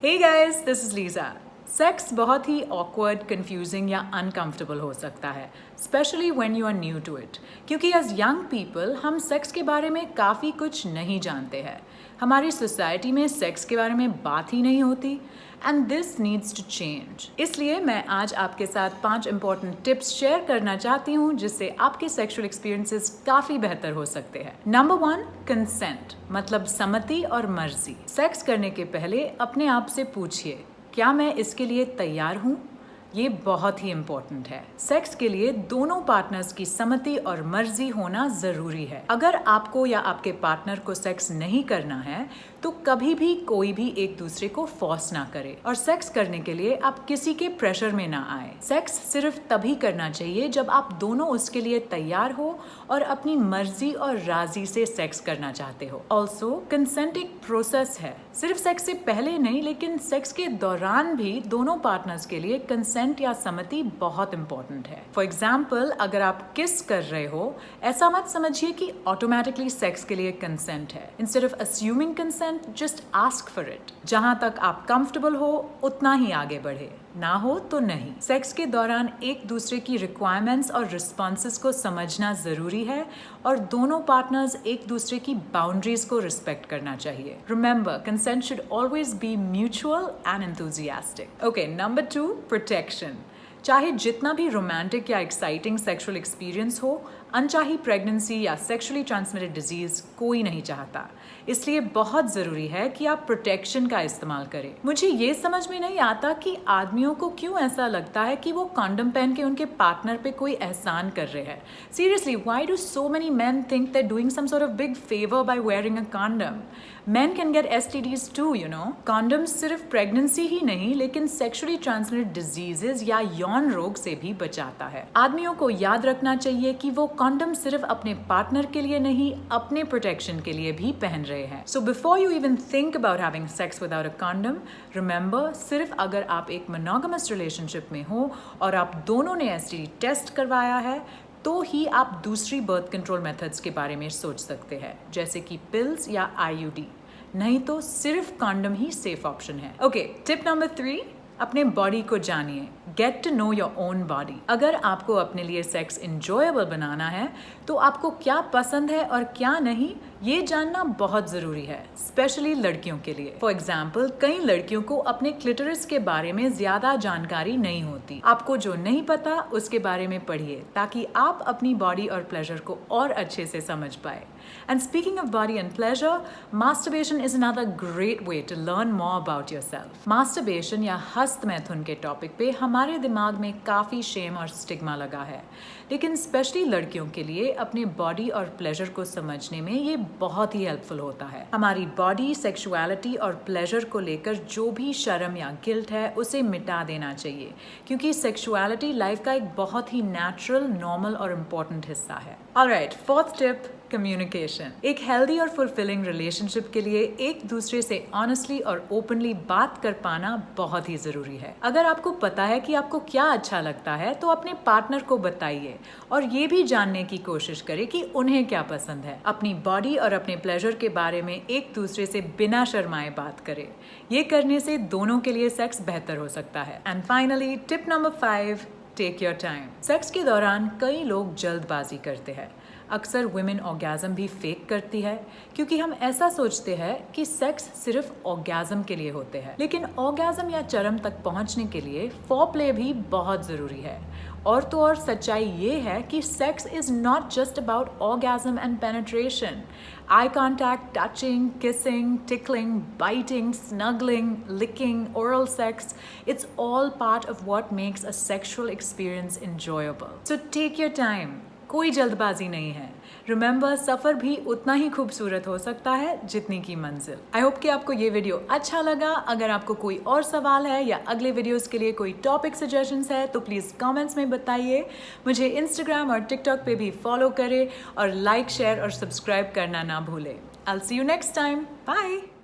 Hey guys, this is Lisa. Sex बहुत ही awkward, confusing या अनकंफर्टेबल हो सकता है, specially when you are new to it. क्योंकि एज यंग पीपल हम सेक्स के बारे में काफ़ी कुछ नहीं जानते हैं। हमारी सोसाइटी में सेक्स के बारे में बात ही नहीं होती and this needs to change. इसलिए मैं आज आपके साथ 5 इंपॉर्टेंट टिप्स शेयर करना चाहती हूँ जिससे आपके सेक्सुअल एक्सपीरियंसेस काफ़ी बेहतर हो सकते हैं। नंबर 1, कंसेंट, मतलब सहमति और मर्जी। सेक्स करने के पहले अपने आप से पूछिए, क्या मैं इसके लिए तैयार हूँ? ये बहुत ही इम्पोर्टेंट है। सेक्स के लिए दोनों पार्टनर्स की सहमति और मर्जी होना जरूरी है। अगर आपको या आपके पार्टनर को सेक्स नहीं करना है तो कभी भी कोई भी एक दूसरे को फोर्स ना करे और सेक्स करने के लिए आप किसी के प्रेशर में ना आए। सेक्स सिर्फ तभी करना चाहिए जब आप दोनों उसके लिए तैयार हो और अपनी मर्जी और राजी से सेक्स करना चाहते हो। ऑल्सो कंसेंट एक प्रोसेस है, सिर्फ सेक्स से पहले नहीं लेकिन सेक्स के दौरान भी दोनों पार्टनर्स के लिए कंसेंट या सहमति बहुत इंपॉर्टेंट है। फॉर एग्जाम्पल, अगर आप किस कर रहे हो, ऐसा मत समझिए कि ऑटोमेटिकली सेक्स के लिए कंसेंट है। Instead of assuming consent, just ask for it. जहां तक आप कंफर्टेबल हो उतना ही आगे बढ़े, ना हो तो नहीं। सेक्स के दौरान एक दूसरे की रिक्वायरमेंट्स और रिस्पॉन्सेस को समझना जरूरी है और दोनों पार्टनर्स एक दूसरे की बाउंड्रीज को रिस्पेक्ट करना चाहिए। Remember, consent should always be mutual and enthusiastic. Okay, number 2, protection. चाहे जितना भी रोमांटिक या एक्साइटिंग सेक्सुअल एक्सपीरियंस हो, अनचाही प्रेगनेंसी या सेक्सुअली ट्रांसमिटेड डिजीज कोई नहीं चाहता। इसलिए बहुत ज़रूरी है कि आप प्रोटेक्शन का इस्तेमाल करें। मुझे ये समझ में नहीं आता कि आदमियों को क्यों ऐसा लगता है कि वो कॉन्डम पहन के उनके पार्टनर पे कोई एहसान कर रहे हैं। Seriously, why do so many men think they doing some sort of big favour by wearing a condom? Men can get STDs too, you know. Condoms सिर्फ प्रेगनेंसी ही नहीं लेकिन सेक्सुअली ट्रांसमिटेड डिजीजेज या यौन रोग से भी बचाता है। आदमियों को याद रखना चाहिए कि वो कॉन्डम सिर्फ अपने पार्टनर के लिए नहीं, अपने प्रोटेक्शन के लिए भी पहन रहे हैं। So before you even think about having sex without a condom, remember, सिर्फ अगर आप एक मोनोगमस रिलेशनशिप में हो और आप दोनों ने STD टेस्ट करवाया है तो ही आप दूसरी बर्थ कंट्रोल मेथड्स के बारे में सोच सकते हैं, जैसे कि पिल्स या IUD। नहीं तो सिर्फ कॉन्डम ही सेफ ऑप्शन है। ओके, टिप नंबर 3, अपने बॉडी को जानिए। Get to know your own body. अगर आपको अपने लिए सेक्स इंजॉयबल बनाना है तो आपको क्या पसंद है और क्या नहीं, ये जानना बहुत ज़रूरी है, स्पेशली लड़कियों के लिए। फॉर एग्जाम्पल, कई लड़कियों को अपने क्लिटरिस के बारे में ज़्यादा जानकारी नहीं होती। आपको जो नहीं पता उसके बारे में पढ़िए ताकि आप अपनी बॉडी और प्लेजर को और अच्छे से समझ पाए। And speaking of body and pleasure, masturbation is another great way to learn more about yourself. Masturbation या हस्त मैथुन के टॉपिक पे हमारे दिमाग में काफ़ी शेम और स्टिग्मा लगा है, लेकिन स्पेशली लड़कियों के लिए अपने बॉडी और प्लेजर को समझने में ये बहुत ही हेल्पफुल होता है। हमारी बॉडी, सेक्सुअलिटी और प्लेजर को लेकर जो भी शर्म या गिल्ट है उसे मिटा देना चाहिए, क्योंकि सेक्सुअलिटी लाइफ का एक बहुत ही नेचुरल, नॉर्मल और इम्पोर्टेंट हिस्सा है। Alright, 4th tip, communication. एक हेल्दी और फुलफिलिंग रिलेशनशिप के लिए एक दूसरे से ऑनेस्टली और ओपनली बात कर पाना बहुत ही जरूरी है। अगर आपको पता है कि आपको क्या अच्छा लगता है तो अपने पार्टनर को बताइए और ये भी जानने की कोशिश करें कि उन्हें क्या पसंद है। अपनी बॉडी और अपने प्लेजर के बारे में एक दूसरे से बिना शर्माए बात करें। ये करने से दोनों के लिए सेक्स बेहतर हो सकता है। And finally, tip number 5, take your time. Sex के दौरान कई लोग जल्दबाजी करते हैं। अक्सर वुमेन ऑर्गेज़म भी फेक करती है क्योंकि हम ऐसा सोचते हैं कि सेक्स सिर्फ ऑर्गेज़म के लिए होते हैं, लेकिन ऑर्गेज़म या चरम तक पहुंचने के लिए फोरप्ले भी बहुत ज़रूरी है। और तो और सच्चाई ये है कि sex is not just about orgasm and penetration. Eye contact, touching, kissing, tickling, biting, snuggling, licking, oral sex, it's all part of what makes a sexual experience enjoyable. So take your time. कोई जल्दबाजी नहीं है। Remember, सफ़र भी उतना ही खूबसूरत हो सकता है जितनी की मंजिल। आई होप कि आपको ये वीडियो अच्छा लगा। अगर आपको कोई और सवाल है या अगले वीडियोस के लिए कोई टॉपिक सजेशंस है तो प्लीज़ कमेंट्स में बताइए। मुझे इंस्टाग्राम और टिकटॉक पे भी फॉलो करें और लाइक, शेयर और सब्सक्राइब करना ना भूलें। I'll see you next time. Bye.